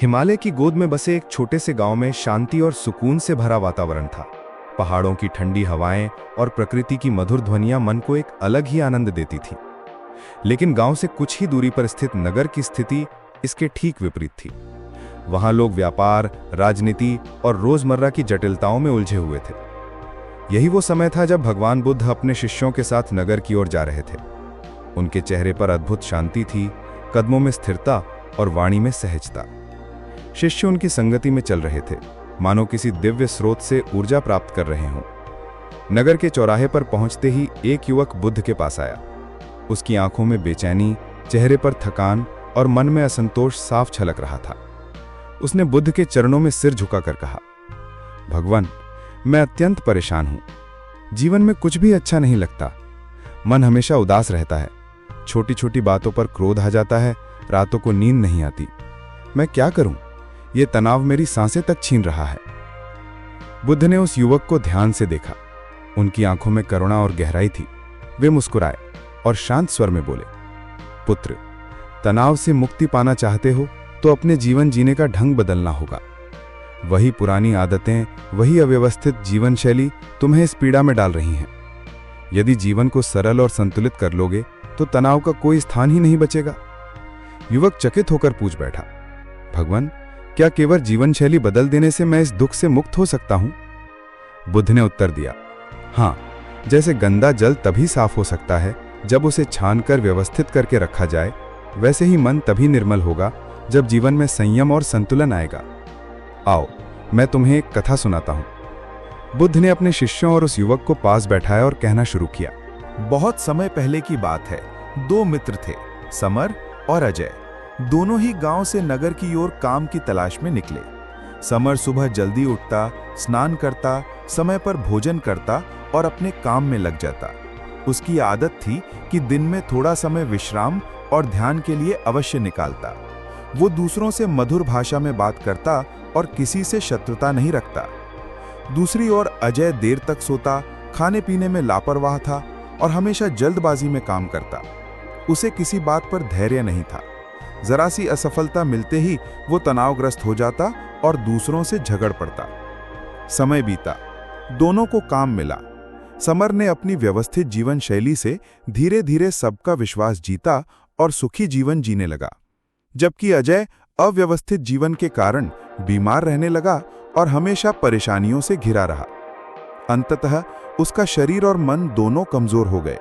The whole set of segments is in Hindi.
हिमालय की गोद में बसे एक छोटे से गांव में शांति और सुकून से भरा वातावरण था। पहाड़ों की ठंडी हवाएं और प्रकृति की मधुर ध्वनियां मन को एक अलग ही आनंद देती थी। लेकिन गांव से कुछ ही दूरी पर स्थित नगर की स्थिति इसके ठीक विपरीत थी। वहां लोग व्यापार, राजनीति और रोजमर्रा की जटिलताओं में उलझे हुए थे। यही वो समय था जब भगवान बुद्ध अपने शिष्यों के साथ नगर की ओर जा रहे थे। उनके चेहरे पर अद्भुत शांति थी, कदमों में स्थिरता और वाणी में सहजता। शिष्य उनकी संगति में चल रहे थे, मानो किसी दिव्य स्रोत से ऊर्जा प्राप्त कर रहे हों। नगर के चौराहे पर पहुंचते ही एक युवक बुद्ध के पास आया। उसकी आंखों में बेचैनी, चेहरे पर थकान और मन में असंतोष साफ झलक रहा था। उसने बुद्ध के चरणों में सिर झुकाकर कहा, भगवान, मैं अत्यंत परेशान हूं। जीवन में कुछ भी अच्छा नहीं लगता। मन हमेशा उदास रहता है। छोटी छोटी बातों पर क्रोध आ जाता है। रातों को नींद नहीं आती। मैं क्या करूं? यह तनाव मेरी सांसें तक छीन रहा है। बुद्ध ने उस युवक को ध्यान से देखा। उनकी आंखों में करुणा और गहराई थी। वे मुस्कुराए और शांत स्वर में बोले, पुत्र, तनाव से मुक्ति पाना चाहते हो तो अपने जीवन जीने का ढंग बदलना होगा। वही पुरानी आदतें, वही अव्यवस्थित जीवन शैली तुम्हें इस पीड़ा में डाल रही हैं। यदि जीवन को सरल और संतुलित कर लोगे तो तनाव का कोई स्थान ही नहीं बचेगा। युवक चकित होकर पूछ बैठा, भगवान, क्या केवल जीवन शैली बदल देने से मैं इस दुख से मुक्त हो सकता हूं? बुद्ध ने उत्तर दिया, हां, जैसे गंदा जल तभी साफ हो सकता है जब उसे छानकर व्यवस्थित करके रखा जाए, वैसे ही मन तभी निर्मल होगा जब जीवन में संयम और संतुलन आएगा। आओ, मैं तुम्हें एक कथा सुनाता हूं। बुद्ध ने अपने शिष्यों और उस युवक को पास बैठाया और कहना शुरू किया। बहुत समय पहले की बात है। दो मित्र थे, समर और अजय। दोनों ही गांव से नगर की ओर काम की तलाश में निकले। समर सुबह जल्दी उठता, स्नान करता, समय पर भोजन करता और अपने काम में लग जाता। उसकी आदत थी कि दिन में थोड़ा समय विश्राम और ध्यान के लिए अवश्य निकालता। वो दूसरों से मधुर भाषा में बात करता और किसी से शत्रुता नहीं रखता। दूसरी ओर अजय देर तक सोता, खाने पीने में लापरवाह था और हमेशा जल्दबाजी में काम करता। उसे किसी बात पर धैर्य नहीं था। जरा सी असफलता मिलते ही वो तनावग्रस्त हो जाता और दूसरों से झगड़ पड़ता। समय बीता, दोनों को काम मिला। समर ने अपनी व्यवस्थित जीवन शैली से धीरे धीरे सबका विश्वास जीता और सुखी जीवन जीने लगा, जबकि अजय अव्यवस्थित जीवन के कारण बीमार रहने लगा और हमेशा परेशानियों से घिरा रहा। अंततः उसका शरीर और मन दोनों कमजोर हो गए।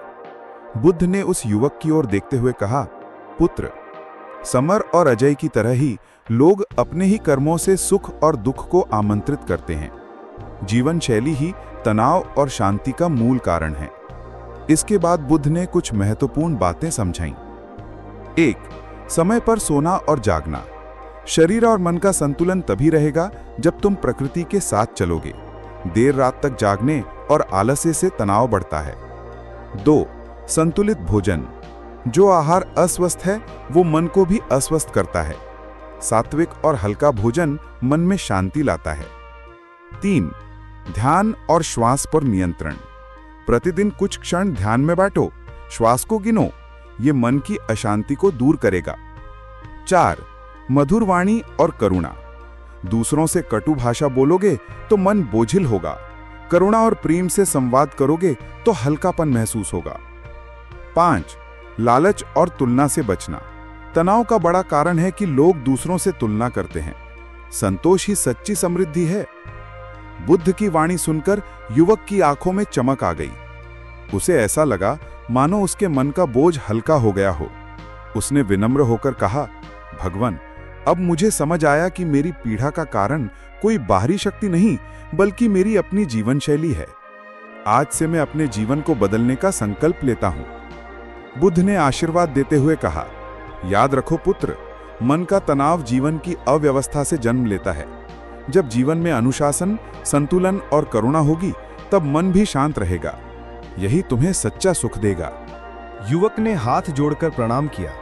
बुद्ध ने उस युवक की ओर देखते हुए कहा, पुत्र, समर और अजय की तरह ही लोग अपने ही कर्मों से सुख और दुख को आमंत्रित करते हैं। जीवन शैली ही तनाव और शांति का मूल कारण है। इसके बाद बुद्ध ने कुछ महत्वपूर्ण बातें समझाईं। 1. समय पर सोना और जागना। शरीर और मन का संतुलन तभी रहेगा जब तुम प्रकृति के साथ चलोगे। देर रात तक जागने और आलस्य से तनाव बढ़ता है। 2. संतुलित भोजन। जो आहार अस्वस्थ है वो मन को भी अस्वस्थ करता है। सात्विक और हल्का भोजन मन में शांति लाता है। 3. ध्यान और श्वास पर नियंत्रण। प्रतिदिन कुछ क्षण ध्यान में बैठो, श्वास को गिनो। ये मन की अशांति को दूर करेगा। 4. मधुर वाणी और करुणा। दूसरों से कटु भाषा बोलोगे तो मन बोझिल होगा। करुणा और प्रेम से संवाद करोगे तो हल्कापन महसूस होगा। 5. लालच और तुलना से बचना। तनाव का बड़ा कारण है कि लोग दूसरों से तुलना करते हैं। संतोष ही सच्ची समृद्धि है। बुद्ध की वाणी सुनकर युवक की आंखों में चमक आ गई। उसे ऐसा लगा मानो उसके मन का बोझ हल्का हो गया हो। उसने विनम्र होकर कहा, भगवान, अब मुझे समझ आया कि मेरी पीड़ा का कारण कोई बाहरी शक्ति नहीं बल्कि मेरी अपनी जीवन शैली है। आज से मैं अपने जीवन को बदलने का संकल्प लेता हूं। बुद्ध ने आशीर्वाद देते हुए कहा, याद रखो पुत्र, मन का तनाव जीवन की अव्यवस्था से जन्म लेता है। जब जीवन में अनुशासन, संतुलन और करुणा होगी तब मन भी शांत रहेगा। यही तुम्हें सच्चा सुख देगा। युवक ने हाथ जोड़कर प्रणाम किया।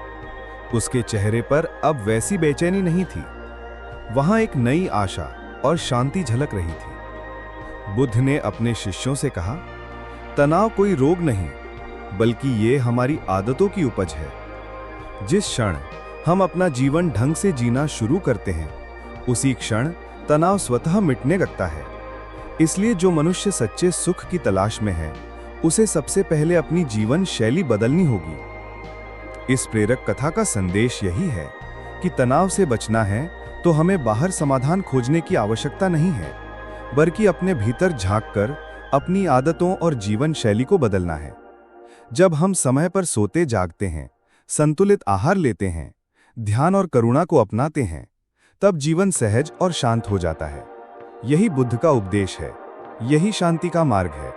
उसके चेहरे पर अब वैसी बेचैनी नहीं थी। वहां एक नई आशा और शांति झलक रही थी। बुद्ध ने अपने शिष्यों से कहा, तनाव कोई रोग नहीं बल्कि ये हमारी आदतों की उपज है। जिस क्षण हम अपना जीवन ढंग से जीना शुरू करते हैं, उसी क्षण तनाव स्वतः मिटने लगता है। इसलिए जो मनुष्य सच्चे सुख की तलाश में है, उसे सबसे पहले अपनी जीवन शैली बदलनी होगी। इस प्रेरक कथा का संदेश यही है कि तनाव से बचना है तो हमें बाहर समाधान खोजने की आवश्यकता नहीं है, बल्कि अपने भीतर झांककर अपनी आदतों और जीवन शैली को बदलना है। जब हम समय पर सोते जागते हैं, संतुलित आहार लेते हैं, ध्यान और करुणा को अपनाते हैं, तब जीवन सहज और शांत हो जाता है। यही बुद्ध का उपदेश है, यही शांति का मार्ग है।